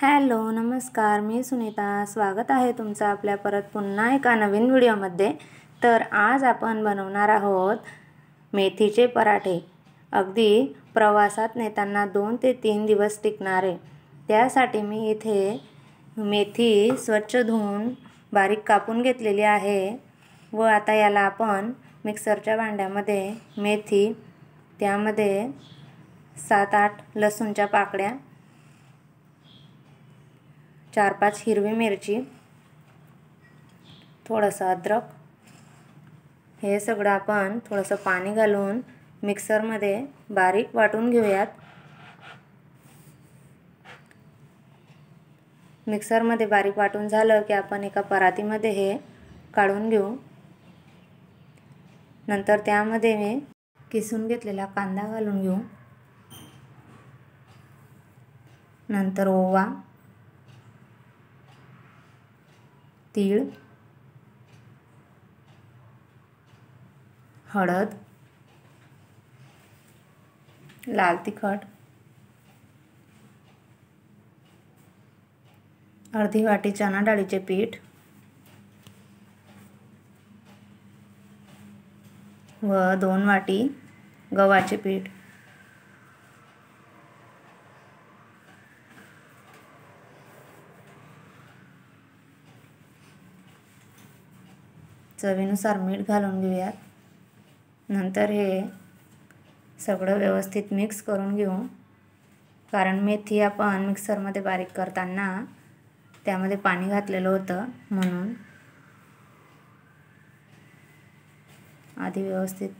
Hello नमस्कार, मी सुनीता. स्वागत आहे तुमचं आपल्या परत पुन्हा एका नवीन व्हिडिओमध्ये. तर आज आपण बनवणार आहोत मेथीचे पराठे. अगदी प्रवासात नेताना 2 ते 3 दिवस टिकणारे. त्यासाठी मी इथे मेथी स्वच्छ धुवून बारीक कापून घेतलेली आहे व आता याला आपण मिक्सरच्या भांड्यामध्ये मेथी, त्यामध्ये 7-8 लसूणच्या पाकळ्या, 4-5 हिरवी मिरची, थोडंसं अद्रक, हे सगळं आपण थोडंसं पाणी घालून मिक्सरमध्ये बारीक वाटून घेऊयात. मिक्सरमध्ये बारीक वाटून झालं की आपण एका परातीमध्ये हे काढून घेऊ. नंतर त्यामध्ये मी किसून घेतलेला कांदा घालून घेऊ. नंतर ओवा, तीळ, हळद, लाल तिखट, अर्धी वाटी चणा डाळीचे पीठ व 2 वाटी गव्हाचे पीठ. चवीनुसार मीठ घालून घेऊयात. नंतर हे सगळं व्यवस्थित मिक्स करून घेऊ. कारण मेथी आपण मिक्सरमध्ये बारीक करताना त्यामध्ये पाणी घातलेलं होतं, म्हणून आधी व्यवस्थित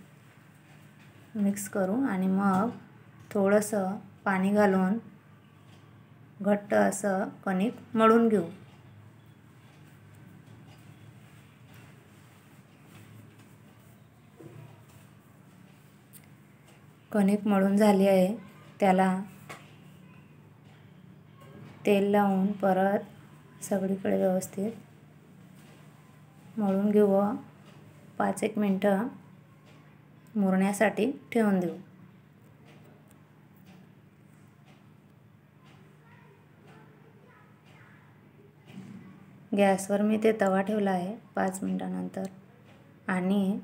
मिक्स करू आणि मग थोडंसं पाणी घालून घट्ट असं कणिक मळून घेऊ. कणिक मळून झाली आहे. त्याला तेल लावून परत सगळीकडे व्यवस्थित मळून घेऊ व 5-1 मिनटं मुरण्यासाठी ठेवून देऊ. गॅसवर मी ते तवा ठेवला आहे 5 मिनिटानंतर आणि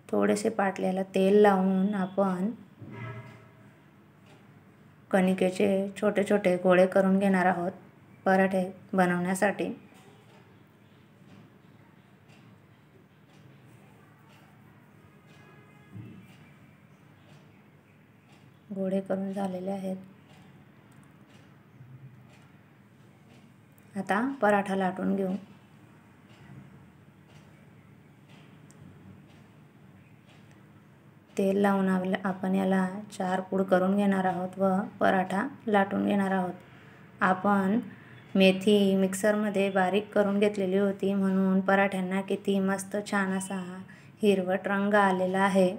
थोडेसे पाटल्याला तेल लावून आपण कणिकेचे छोटे छोटे गोळे करून घेणार आहोत पराठे बनवण्यासाठी. गोळे करून झालेले आहेत. आता पराठा लाटून घेऊ. तेल लावून आपण याला 4 पूड करून घेणार आहोत व पराठा लाटून घेणार आहोत. आपण मेथी मिक्सरमध्ये बारीक करून घेतलेली होती, म्हणून पराठ्यांना किती मस्त छान असा हिरवट रंग आलेला आहे.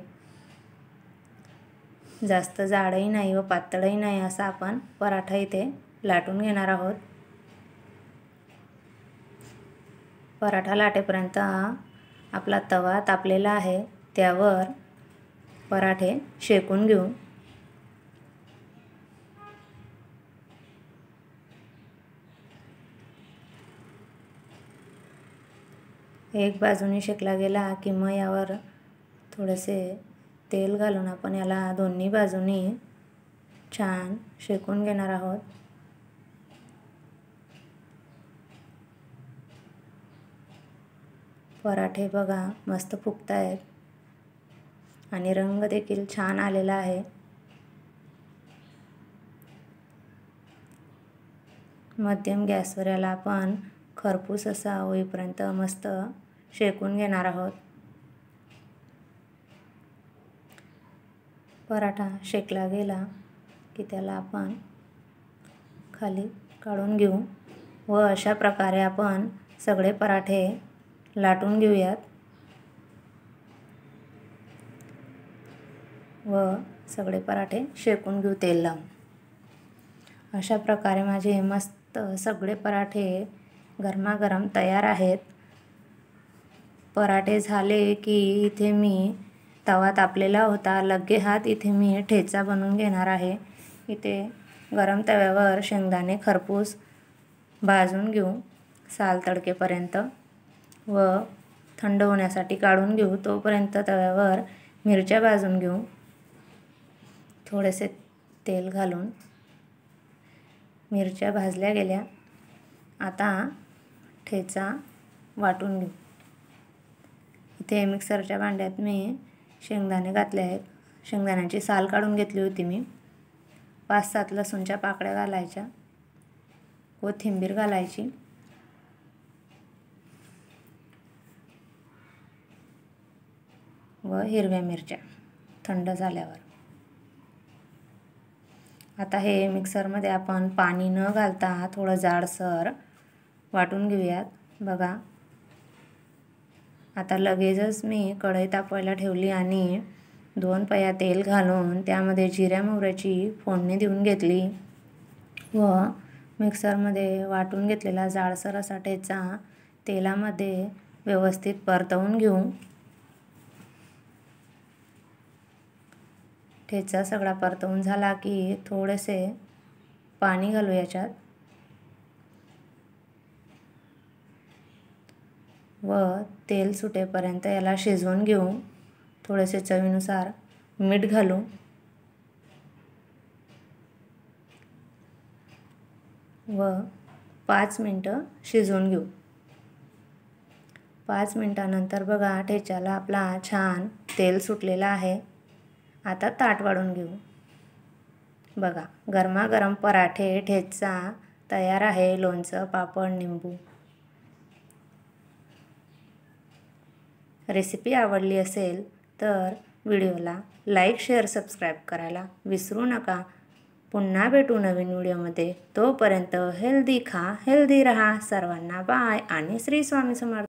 जास्त जाडही नाही व पातळही नाही असा आपण पराठा इथे लाटून घेणार आहोत. पराठा लाटेपर्यंत आपला तवा तापलेला आहे, त्यावर पराठे शेकून घेऊ. एक बाजूने शेकला गेला की मग यावर थोडेसे तेल घालून आपण याला दोन्ही बाजूनी छान शेकून घेणार आहोत. पराठे बघा मस्त फुगतायत आणि रंग देखील छान आलेला आहे. मध्यम गॅसवर याला आपण खरपूस असा होईपर्यंत मस्त शेकून घेणार आहोत. पराठा शेकला गेला की त्याला आपण खाली काढून घेऊ व अशा प्रकारे आपण सगळे पराठे लाटून घेऊयात व सगळे पराठे शेकून घेऊ तेल लावून. अशा प्रकारे माझे मस्त सगळे पराठे गरमागरम तयार आहेत. पराठे झाले की इथे मी तवा तापलेला होता, लगे हात इथे मी ठेचा बनवून घेणार आहे. इथे गरम तव्यावर शेंगदाणे खरपूस भाजून घेऊ साल तडकेपर्यंत व थंड होण्यासाठी काढून घेऊ। तोपर्यंत तव्यावर मिरच्या भाजून घेऊ। थोडेसे तेल घालून मिरच्या भाजल्या गेल्या। आता ठेचा वाटून घेऊ। इथे मिक्सरच्या भांड्यात मी शेंगदाणे घातले आहेत। शेंगदाण्याची साल काढून घेतली होती मी। 5-7 लसूणच्या पाकळ्या घालायच्या, कोथिंबीर घालायची व हिरव्या मिरच्या थंड झाल्यावर। आता हे मिक्सरमध्ये आपण पाणी न घालता थोडं जाडसर वाटून घेऊयात। बघा, आता लगेचच मी कढई तापवायला ठेवली आणि 2 पया तेल घालून त्यामध्ये जिऱ्या मोहऱ्याची फोडणी देऊन घेतली व मिक्सरमध्ये वाटून घेतलेला जाडसर असा ठेचा तेलामध्ये व्यवस्थित परतवून घेऊ। ठेचा सगळा परतवून झाला की थोडेसे पाणी घालू याच्यात व तेल सुटेपर्यंत याला शिजवून घेऊ। थोडेसे चवीनुसार मीठ घालू व 5 मिनिटं शिजवून घेऊ। 5 मिनिटानंतर बघा, ठेच्याला आपला छान तेल सुटलेला आहे। आता ताट वाढून घेऊ। बघा, गरमागरम पराठे ठेचा तयार आहे। लोणचं, पापड, निंबू। रेसिपी आवडली असेल तर व्हिडिओला लाईक, शेअर, सबस्क्राईब करायला विसरू नका। पुन्हा भेटू नवीन व्हिडिओमध्ये। तोपर्यंत हेल्दी खा, हेल्दी रहा। सर्वांना बाय आणि श्री स्वामी समर्थ।